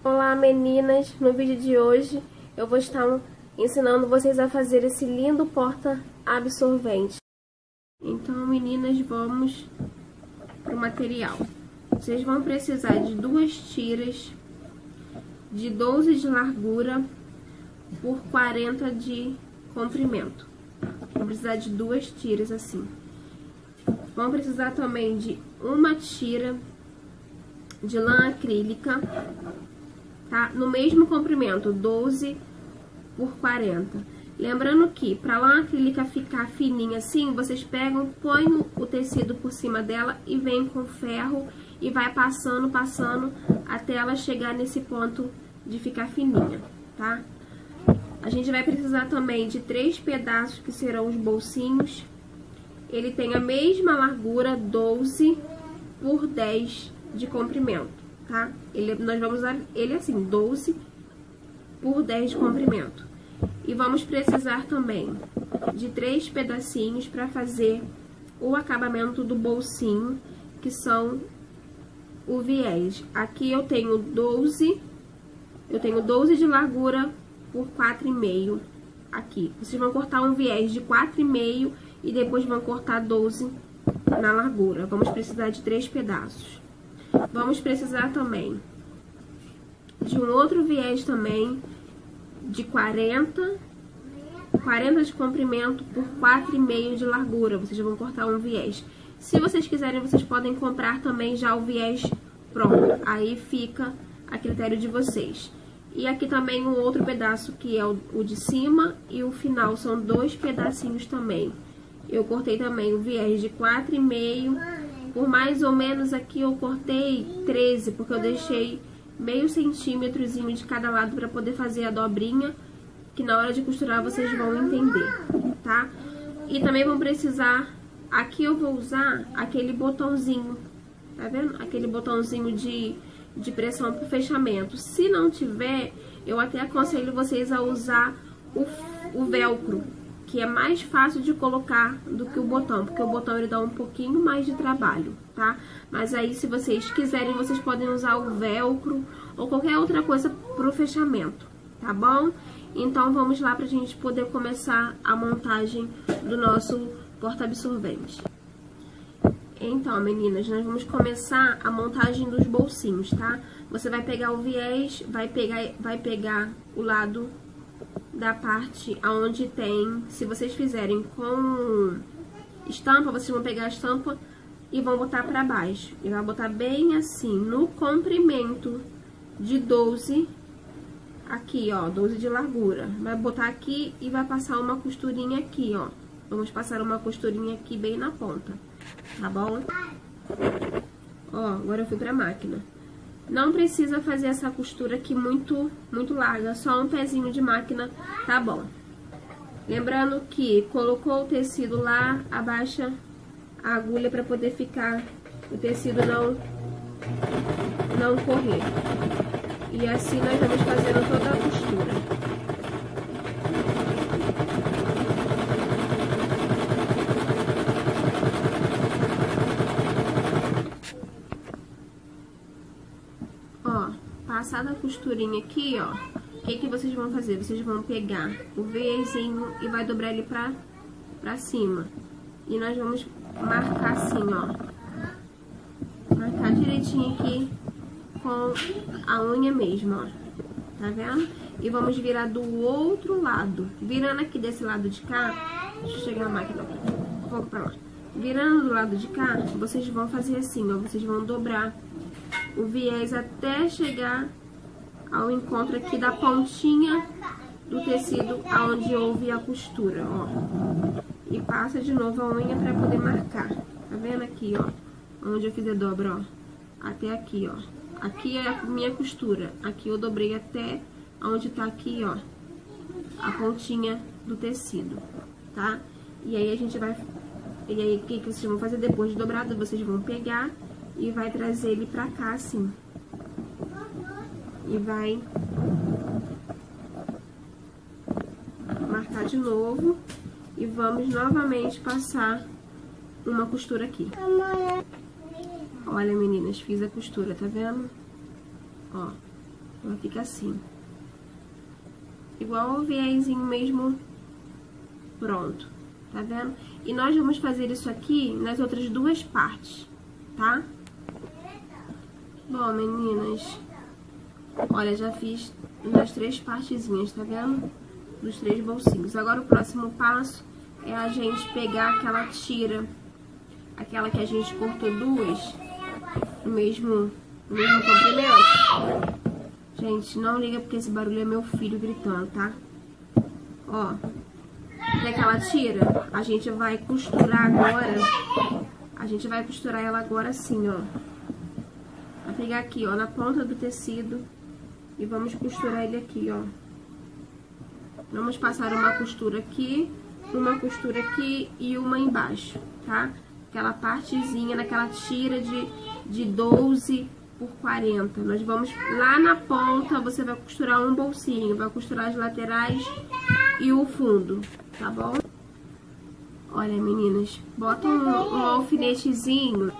Olá meninas, no vídeo de hoje eu vou estar ensinando vocês a fazer esse lindo porta absorvente. Então meninas, vamos para o material. Vocês vão precisar de 2 tiras de 12 de largura por 40 de comprimento. Vão precisar de 2 tiras assim. Vão precisar também de uma tira de lã acrílica, tá? No mesmo comprimento, 12 por 40. Lembrando que para a lã acrílica ficar fininha assim, vocês pegam, põem o tecido por cima dela e vem com ferro e vai passando até ela chegar nesse ponto de ficar fininha, tá? A gente vai precisar também de 3 pedaços que serão os bolsinhos. Ele tem a mesma largura, 12 por 10 de comprimento, tá? Nós vamos usar ele assim, 12 por 10 de comprimento. E vamos precisar também de 3 pedacinhos para fazer o acabamento do bolsinho, que são o viés. Aqui eu tenho 12 de largura por 4,5 aqui. Vocês vão cortar um viés de 4,5 e depois vão cortar 12 na largura. Vamos precisar de 3 pedaços. Vamos precisar também de um outro viés também de 40 de comprimento por 4,5 de largura. Vocês vão cortar um viés. Se vocês quiserem, vocês podem comprar também já o viés pronto. Aí fica a critério de vocês. E aqui também um outro pedaço que é o de cima e o final. São 2 pedacinhos também. Eu cortei também o viés de 4,5. Por mais ou menos aqui eu cortei 13, porque eu deixei meio centímetrozinho de cada lado para poder fazer a dobrinha, que na hora de costurar vocês vão entender, tá? E também vão precisar, aqui eu vou usar aquele botãozinho, tá vendo? Aquele botãozinho de pressão pro fechamento. Se não tiver, eu até aconselho vocês a usar o velcro, que é mais fácil de colocar do que o botão, porque o botão ele dá um pouquinho mais de trabalho, tá? Mas aí, se vocês quiserem, vocês podem usar o velcro ou qualquer outra coisa pro fechamento, tá bom? Então, vamos lá pra gente poder começar a montagem do nosso porta-absorvente. Então, meninas, nós vamos começar a montagem dos bolsinhos, tá? Você vai pegar o viés, vai pegar o lado da parte aonde tem, se vocês fizerem com estampa, vocês vão pegar a estampa e vão botar pra baixo. E vai botar bem assim, no comprimento de 12, aqui, ó, 12 de largura. Vai botar aqui e vai passar uma costurinha aqui, ó. Vamos passar uma costurinha aqui bem na ponta, tá bom? Ó, agora eu fui pra máquina. Não precisa fazer essa costura aqui muito larga, só um pezinho de máquina, tá bom. Lembrando que colocou o tecido lá, abaixa a agulha para poder ficar, o tecido não correr. E assim nós vamos fazendo toda a costura. Passada a costurinha aqui, ó, o que vocês vão fazer? Vocês vão pegar o viésinho e vai dobrar ele pra cima. E nós vamos marcar assim, ó. Marcar direitinho aqui com a unha mesmo, ó. Tá vendo? E vamos virar do outro lado. Virando aqui desse lado de cá, deixa eu chegar a máquina um pouco pra lá. Virando do lado de cá, vocês vão fazer assim, ó. Vocês vão dobrar o viés até chegar ao encontro aqui da pontinha do tecido aonde houve a costura, ó. E passa de novo a unha pra poder marcar. Tá vendo aqui, ó? Onde eu fiz a dobra, ó. Até aqui, ó. Aqui é a minha costura. Aqui eu dobrei até onde tá aqui, ó, a pontinha do tecido, tá? E aí a gente vai... E aí, o que vocês vão fazer depois de dobrado? Vocês vão pegar e vai trazer ele pra cá, assim. E vai marcar de novo. E vamos novamente passar uma costura aqui. Olha, meninas, fiz a costura, tá vendo? Ó, Ela fica assim. Igual o viésinho mesmo pronto, tá vendo? E nós vamos fazer isso aqui nas outras duas partes, tá? Bom, meninas, olha, já fiz nas 3 partezinhas, tá vendo? Dos 3 bolsinhos. Agora o próximo passo é a gente pegar aquela tira, aquela que a gente cortou duas, no mesmo comprimento. Gente, não liga porque esse barulho é meu filho gritando, tá? Ó, tem aquela tira, a gente vai costurar agora, a gente vai costurar ela agora assim, ó. Vai pegar aqui, ó, na ponta do tecido e vamos costurar ele aqui, ó. Vamos passar uma costura aqui e uma embaixo, tá? Aquela partezinha, naquela tira de 12 por 40. Nós vamos lá na ponta, você vai costurar um bolsinho, vai costurar as laterais e o fundo, tá bom? Olha, meninas, bota um alfinetezinho,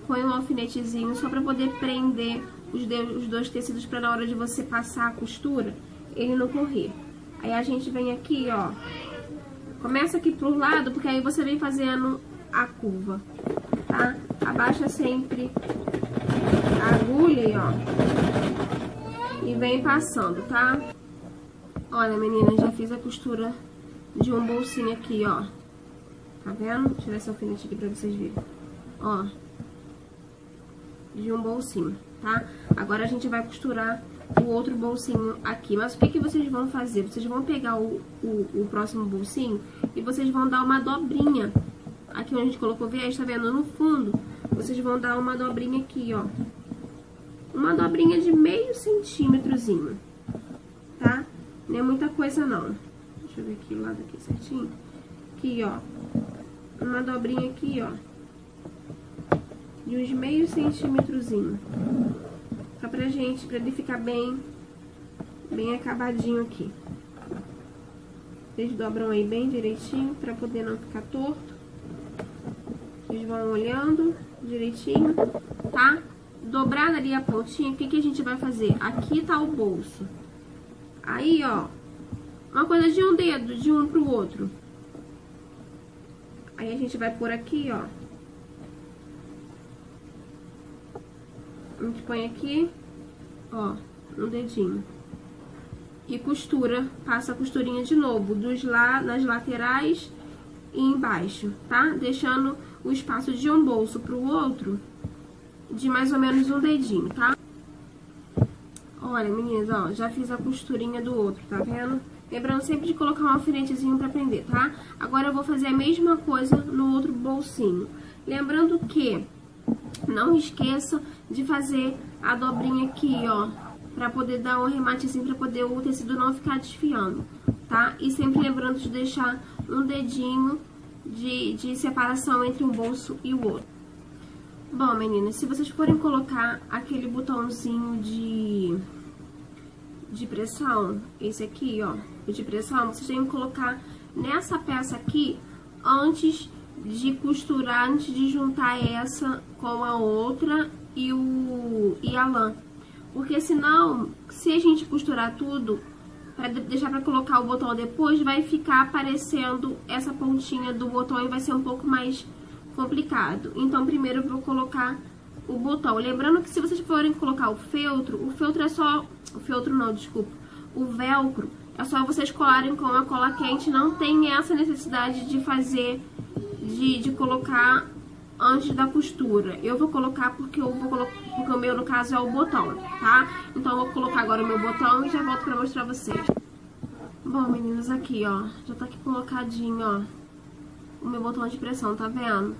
põe um alfinetezinho só pra poder prender os dois tecidos pra na hora de você passar a costura, ele não correr. Aí a gente vem aqui, ó, começa aqui pro lado, porque aí você vem fazendo a curva, tá? Abaixa sempre a agulha aí, ó, e vem passando, tá? Olha, meninas, já fiz a costura de um bolsinho aqui, ó. Tá vendo? Vou tirar esse alfinete aqui pra vocês verem. Ó, de um bolsinho, tá? Agora a gente vai costurar o outro bolsinho aqui. Mas o que vocês vão fazer? Vocês vão pegar o próximo bolsinho e vocês vão dar uma dobrinha. Aqui onde a gente colocou o viés, tá vendo? No fundo, vocês vão dar uma dobrinha aqui, ó. Uma dobrinha de meio centímetrozinho, tá? Não é muita coisa, não. Deixa eu ver aqui o lado aqui certinho. Aqui, ó. Uma dobrinha aqui, ó. De uns meio centímetrozinho. Só pra ele ficar bem acabadinho aqui. Vocês dobram aí bem direitinho, pra poder não ficar torto. Vocês vão olhando direitinho, tá? Dobrada ali a pontinha, o que a gente vai fazer? Aqui tá o bolso. Aí, ó, uma coisa de um dedo, de um pro outro. Aí a gente vai pôr aqui, ó. A gente põe aqui, ó, um dedinho. E costura, passa a costurinha de novo, nas laterais e embaixo, tá? Deixando o espaço de um bolso pro outro de mais ou menos um dedinho, tá? Olha, meninas, ó, já fiz a costurinha do outro, tá vendo? Lembrando sempre de colocar um alfinetezinho pra prender, tá? Agora eu vou fazer a mesma coisa no outro bolsinho. Lembrando que não esqueça de fazer a dobrinha aqui, ó, pra poder dar um arrematezinho, pra poder o tecido não ficar desfiando, tá? E sempre lembrando de deixar um dedinho de separação entre um bolso e o outro. Bom, meninas, se vocês forem colocar aquele botãozinho de pressão, esse aqui, ó, o de pressão, vocês têm que colocar nessa peça aqui antes de costurar, antes de juntar essa com a outra e a lã. Porque senão, se a gente costurar tudo, pra deixar pra colocar o botão depois, vai ficar aparecendo essa pontinha do botão e vai ser um pouco mais complicado. Então, primeiro eu vou colocar o botão. Lembrando que se vocês forem colocar o feltro é só... O feltro não, desculpa. O velcro é só vocês colarem com a cola quente. Não tem essa necessidade de fazer... De colocar antes da costura. Eu vou colocar porque o meu, no caso, é o botão, tá? Então, eu vou colocar agora o meu botão e já volto pra mostrar pra vocês. Bom, meninas, aqui, ó. Já tá aqui colocadinho, ó, o meu botão de pressão, tá vendo?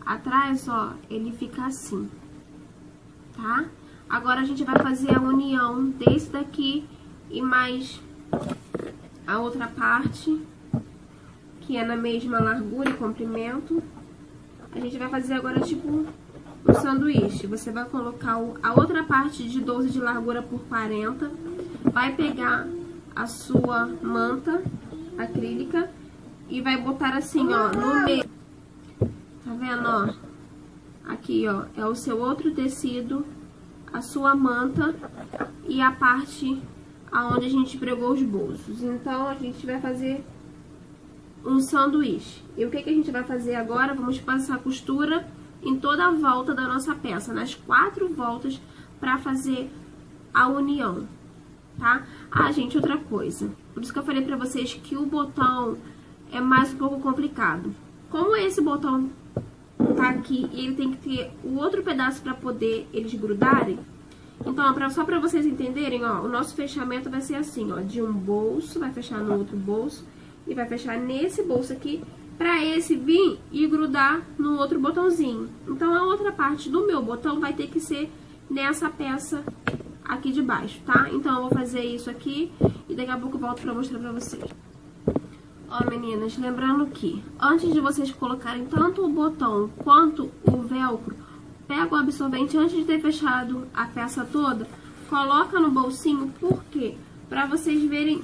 Atrás, ó, ele fica assim, tá? Agora a gente vai fazer a união desse daqui e mais a outra parte, que é na mesma largura e comprimento. A gente vai fazer agora tipo um sanduíche. Você vai colocar a outra parte de 12 de largura por 40, vai pegar a sua manta acrílica e vai botar assim, ó, no meio. Tá vendo, ó? Aqui, ó, é o seu outro tecido, a sua manta, e a parte aonde a gente pregou os bolsos. Então, a gente vai fazer um sanduíche. E o que a gente vai fazer agora? Vamos passar costura em toda a volta da nossa peça, nas 4 voltas, para fazer a união, tá? Ah, gente, outra coisa. Por isso que eu falei pra vocês que o botão é mais um pouco complicado. Como esse botão tá aqui e ele tem que ter o outro pedaço para poder eles grudarem, então, só pra vocês entenderem, ó, o nosso fechamento vai ser assim, ó, de um bolso, vai fechar no outro bolso e vai fechar nesse bolso aqui, pra esse vir e grudar no outro botãozinho. Então, a outra parte do meu botão vai ter que ser nessa peça aqui de baixo, tá? Então, eu vou fazer isso aqui e daqui a pouco eu volto pra mostrar pra vocês. Ó, meninas, lembrando que antes de vocês colocarem tanto o botão quanto o velcro, pega o absorvente antes de ter fechado a peça toda, coloca no bolsinho, por quê? Pra vocês verem,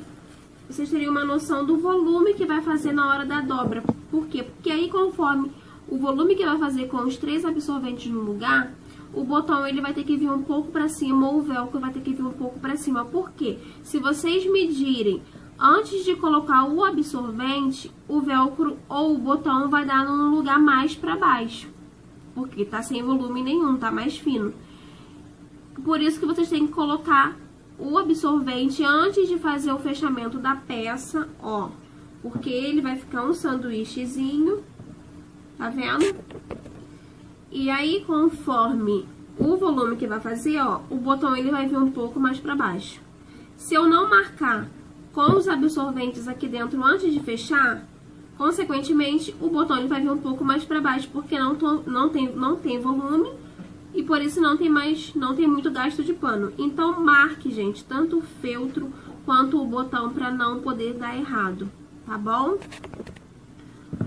vocês terem uma noção do volume que vai fazer na hora da dobra. Por quê? Porque aí, conforme o volume que vai fazer com os 3 absorventes no lugar, o botão ele vai ter que vir um pouco pra cima, ou o velcro vai ter que vir um pouco pra cima. Por quê? Se vocês medirem antes de colocar o absorvente, o velcro ou o botão vai dar num lugar mais pra baixo, porque tá sem volume nenhum, tá mais fino. Por isso que vocês têm que colocar o absorvente antes de fazer o fechamento da peça, ó. Porque ele vai ficar um sanduíchezinho, tá vendo? E aí, conforme o volume que vai fazer, ó, o botão ele vai vir um pouco mais pra baixo. Se eu não marcar com os absorventes aqui dentro antes de fechar, consequentemente, o botão ele vai vir um pouco mais para baixo, porque não tem volume e por isso não tem muito gasto de pano. Então, marque, gente, tanto o feltro quanto o botão para não poder dar errado, tá bom?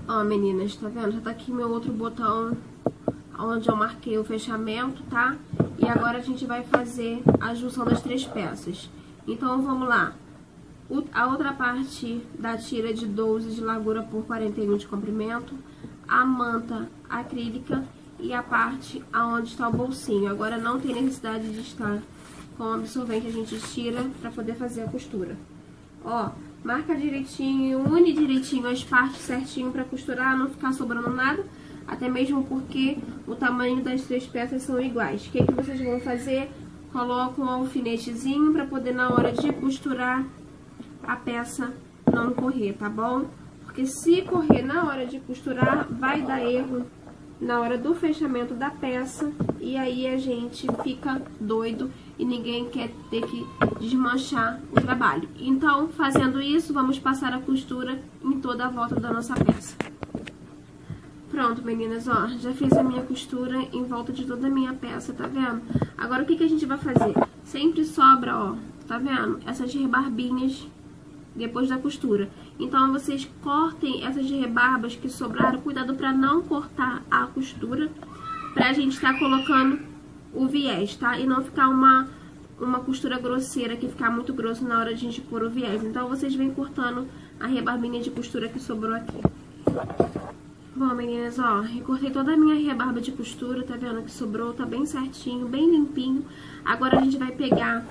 Ó, meninas, tá vendo? Já tá aqui meu outro botão onde eu marquei o fechamento, tá? E agora a gente vai fazer a junção das 3 peças. Então, vamos lá. A outra parte da tira de 12 de largura por 41 de comprimento, a manta acrílica e a parte aonde está o bolsinho. Agora não tem necessidade de estar com o absorvente, a gente tira para poder fazer a costura. Ó, marca direitinho, une direitinho as partes certinho para costurar, não ficar sobrando nada, até mesmo porque o tamanho das 3 peças são iguais. O que vocês vão fazer? Coloca um alfinetezinho para poder na hora de costurar a peça não correr, tá bom? Porque se correr na hora de costurar, vai dar erro na hora do fechamento da peça e aí a gente fica doido e ninguém quer ter que desmanchar o trabalho. Então, fazendo isso, vamos passar a costura em toda a volta da nossa peça. Pronto, meninas, ó, já fiz a minha costura em volta de toda a minha peça, tá vendo? Agora, o que a gente vai fazer? Sempre sobra, ó, tá vendo? Essas rebarbinhas depois da costura. Então, vocês cortem essas rebarbas que sobraram, cuidado pra não cortar a costura, pra gente estar colocando o viés, tá? E não ficar uma costura grosseira, que ficar muito grosso na hora de a gente pôr o viés. Então, vocês vêm cortando a rebarbinha de costura que sobrou aqui. Bom, meninas, ó, recortei toda a minha rebarba de costura, tá vendo que sobrou, tá bem certinho, bem limpinho. Agora a gente vai pegar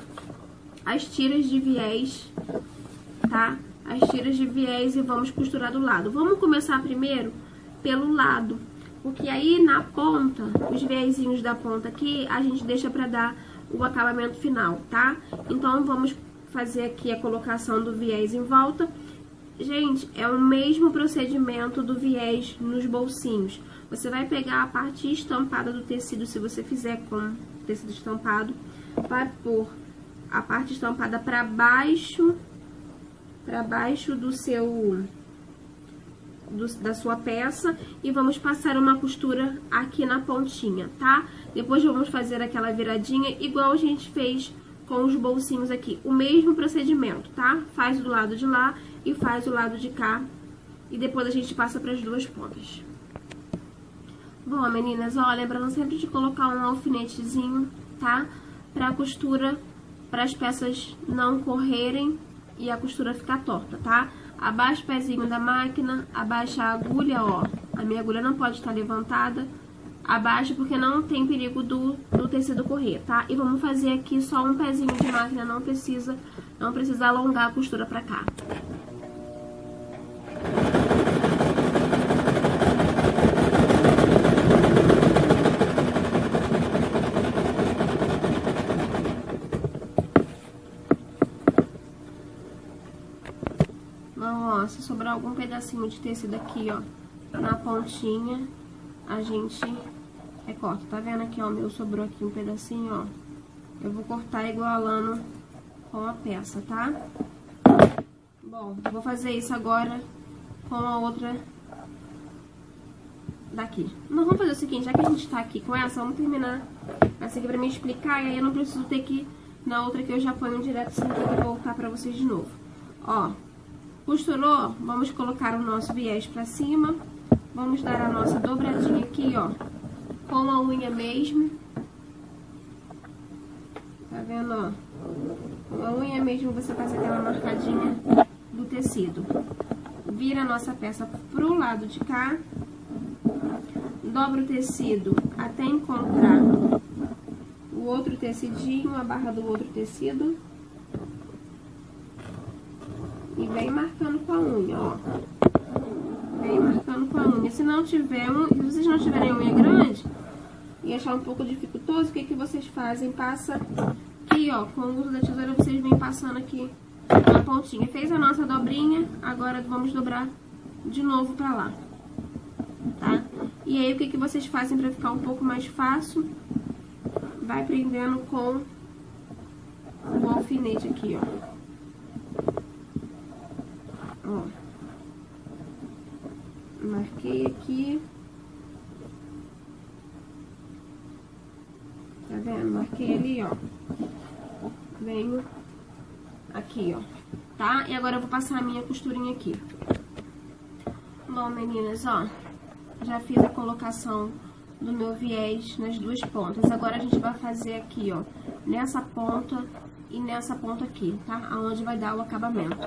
as tiras de viés, tá? As tiras de viés e vamos costurar do lado. Vamos começar primeiro pelo lado, porque aí na ponta, os viésinhos da ponta aqui, a gente deixa pra dar o acabamento final, tá? Então, vamos fazer aqui a colocação do viés em volta. Gente, é o mesmo procedimento do viés nos bolsinhos. Você vai pegar a parte estampada do tecido, se você fizer com tecido estampado, vai pôr a parte estampada para baixo da sua peça e vamos passar uma costura aqui na pontinha, tá? Depois vamos fazer aquela viradinha igual a gente fez com os bolsinhos aqui, o mesmo procedimento, tá? Faz do lado de lá e faz do lado de cá e depois a gente passa para as duas pontas. Bom, meninas, ó, lembrando sempre de colocar um alfinetezinho, tá? Pra costura, para as peças não correrem e a costura ficar torta, tá? Abaixa o pezinho da máquina, abaixa a agulha, ó. A minha agulha não pode estar levantada, abaixo, porque não tem perigo do tecido correr, tá? E vamos fazer aqui só um pezinho de máquina, não precisa alongar a costura pra cá. Ó, se sobrar algum pedacinho de tecido aqui, ó, na pontinha, a gente recorta. Tá vendo aqui, ó, o meu sobrou aqui um pedacinho, ó. Eu vou cortar igualando com a peça, tá? Bom, vou fazer isso agora com a outra daqui. Nós vamos fazer o seguinte, já que a gente tá aqui com essa, vamos terminar essa aqui pra me explicar, e aí eu não preciso ter que, na outra que eu já ponho direto, sem ter que voltar pra vocês de novo. Ó, costurou, vamos colocar o nosso viés pra cima, vamos dar a nossa dobradinha aqui, ó, com a unha mesmo. Tá vendo, ó? Com a unha mesmo você faz aquela marcadinha do tecido. Vira a nossa peça pro lado de cá, dobra o tecido até encontrar o outro tecidinho, a barra do outro tecido. E vem marcando com a unha, ó. Vem marcando com a unha. Se não tiver, se vocês não tiverem unha grande e achar um pouco dificultoso, o que vocês fazem? Passa aqui, ó, com o uso da tesoura, vocês vêm passando aqui na pontinha. Fez a nossa dobrinha, agora vamos dobrar de novo pra lá, tá? E aí, o que vocês fazem pra ficar um pouco mais fácil? Vai prendendo com o alfinete aqui, ó. Ó, marquei aqui, tá vendo? Marquei ali, ó, venho aqui, ó, tá? E agora eu vou passar a minha costurinha aqui. Bom, meninas, ó, já fiz a colocação do meu viés nas duas pontas. Agora a gente vai fazer aqui, ó, nessa ponta e nessa ponta aqui, tá? Aonde vai dar o acabamento.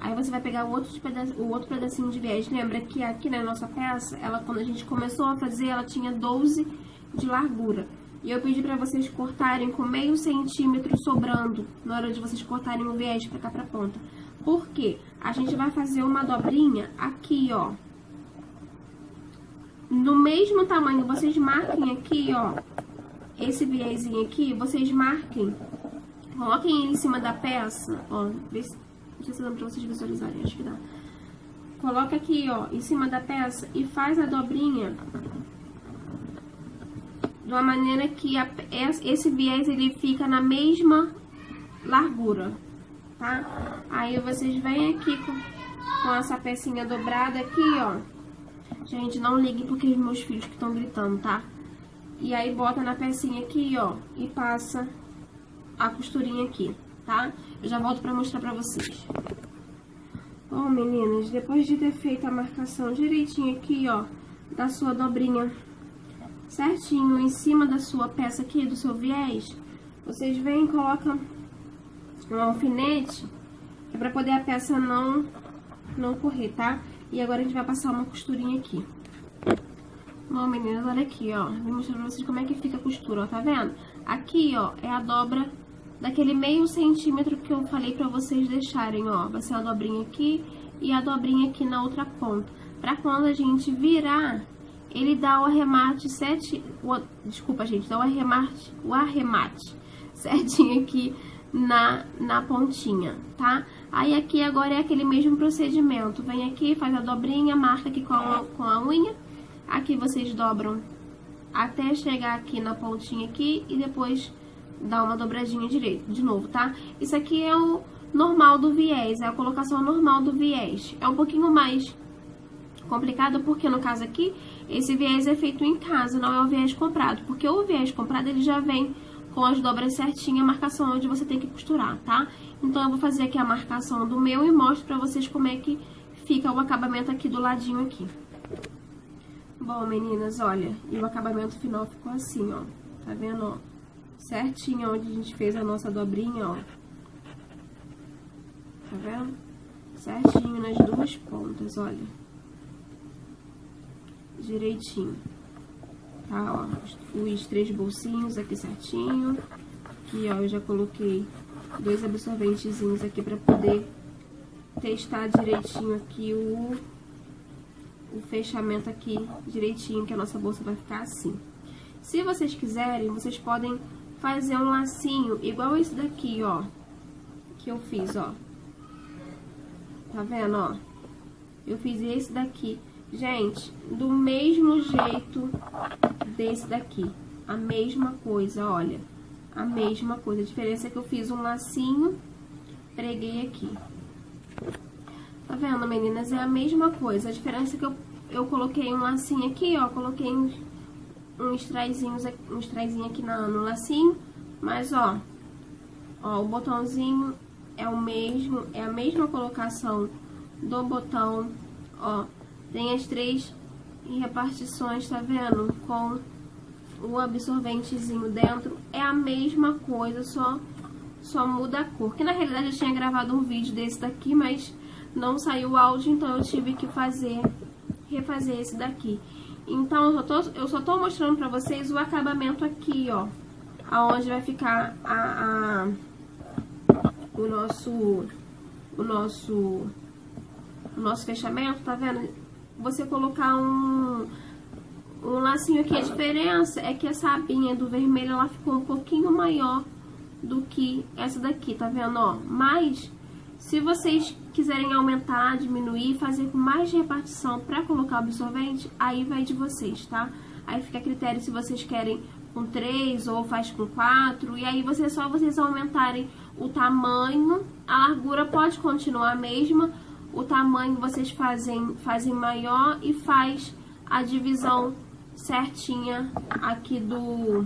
Aí você vai pegar o outro pedacinho de viés. Lembra que aqui na nossa peça, ela, quando a gente começou a fazer, ela tinha 12 de largura. E eu pedi pra vocês cortarem com meio centímetro sobrando na hora de vocês cortarem o viés pra cá pra ponta. Por quê? A gente vai fazer uma dobrinha aqui, ó. No mesmo tamanho, vocês marquem aqui, ó, esse viésinho aqui, vocês marquem, coloquem ele em cima da peça, ó, vê se, não sei se dá pra vocês visualizarem, acho que dá. Coloca aqui, ó, em cima da peça e faz a dobrinha de uma maneira que esse viés, ele fica na mesma largura, tá? Aí vocês vêm aqui com essa pecinha dobrada aqui, ó. Gente, não ligue porque os meus filhos que estão gritando, tá? E aí bota na pecinha aqui, ó, e passa a costurinha aqui, tá? Eu já volto pra mostrar pra vocês. Bom, meninas, depois de ter feito a marcação direitinho aqui, ó, da sua dobrinha certinho em cima da sua peça aqui, do seu viés, vocês vêm e colocam um alfinete, que é pra poder a peça não correr, tá? E agora a gente vai passar uma costurinha aqui. Bom, meninas, olha aqui, ó. Vou mostrar pra vocês como é que fica a costura, ó. Tá vendo? Aqui, ó, é a dobra daquele meio centímetro que eu falei pra vocês deixarem, ó. Vai ser a dobrinha aqui e a dobrinha aqui na outra ponta. Pra quando a gente virar, ele dá o arremate desculpa, gente, dá o arremate certinho aqui na pontinha, tá? Aí aqui agora é aquele mesmo procedimento. Vem aqui, faz a dobrinha, marca aqui com a unha. Aqui vocês dobram até chegar aqui na pontinha aqui e depois dá uma dobradinha direito, de novo, tá? Isso aqui é o normal do viés, é a colocação normal do viés. É um pouquinho mais complicado porque no caso aqui, esse viés é feito em casa, não é o viés comprado. Porque o viés comprado, ele já vem com as dobras certinhas, a marcação onde você tem que costurar, tá? Então, eu vou fazer aqui a marcação do meu e mostro pra vocês como é que fica o acabamento aqui do ladinho aqui. Bom, meninas, olha, e o acabamento final ficou assim, ó. Tá vendo, ó? Certinho onde a gente fez a nossa dobrinha, ó. Tá vendo? Certinho nas duas pontas, olha. Direitinho. tá? Ó, os 3 bolsinhos aqui certinho. Aqui, ó, eu já coloquei 2 absorventezinhos aqui pra poder testar direitinho aqui o fechamento aqui direitinho, que a nossa bolsa vai ficar assim. Se vocês quiserem, vocês podem fazer um lacinho igual esse daqui, ó, que eu fiz, ó. Tá vendo, ó? Eu fiz esse daqui. Gente, do mesmo jeito desse daqui. A mesma coisa, olha. A mesma coisa. A diferença é que eu fiz um lacinho, preguei aqui. Tá vendo, meninas? É a mesma coisa. A diferença é que eu coloquei um lacinho aqui, ó. Coloquei uns traizinhos aqui no lacinho. Mas, ó, o botãozinho é o mesmo. É a mesma colocação do botão, ó. Tem as 3 repartições, tá vendo? Com o absorventezinho dentro. É a mesma coisa, só muda a cor. Que na realidade eu tinha gravado um vídeo desse daqui, mas não saiu o áudio, então eu tive que refazer esse daqui. Então eu só tô mostrando pra vocês o acabamento aqui, ó. Aonde vai ficar o nosso fechamento, tá vendo? Você colocar um lacinho aqui, a diferença é que essa abinha do vermelho, ela ficou um pouquinho maior do que essa daqui, tá vendo, ó? Mas, se vocês quiserem aumentar, diminuir, fazer com mais repartição pra colocar o absorvente, aí vai de vocês, tá? Aí fica a critério se vocês querem com 3 ou faz com 4, e aí só vocês aumentarem o tamanho, a largura pode continuar a mesma, o tamanho vocês fazem maior e faz a divisão certinha aqui dos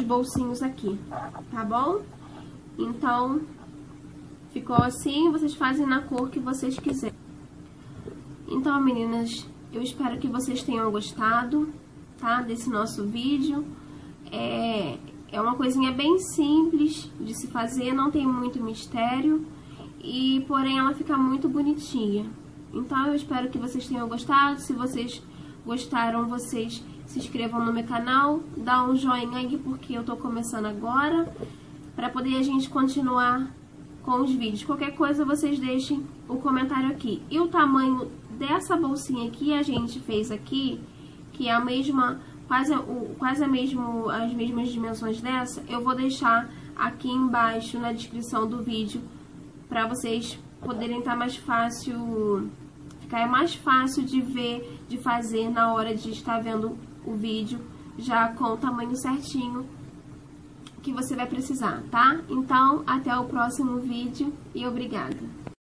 bolsinhos aqui, tá bom? Então, ficou assim, vocês fazem na cor que vocês quiserem. Então, meninas, eu espero que vocês tenham gostado, tá? Desse nosso vídeo. É uma coisinha bem simples de se fazer, não tem muito mistério, e porém ela fica muito bonitinha. Então eu espero que vocês tenham gostado. Se vocês gostaram, vocês se inscrevam no meu canal, dá um joinha aí porque eu tô começando agora, pra poder a gente continuar com os vídeos. Qualquer coisa vocês deixem o comentário aqui. E o tamanho dessa bolsinha que a gente fez aqui, que é a mesma, quase as mesmas dimensões dessa, eu vou deixar aqui embaixo na descrição do vídeo para vocês poderem estar mais fácil, ficar mais fácil de ver, de fazer na hora de estar vendo o vídeo, já com o tamanho certinho que você vai precisar, tá? Então, até o próximo vídeo e obrigada!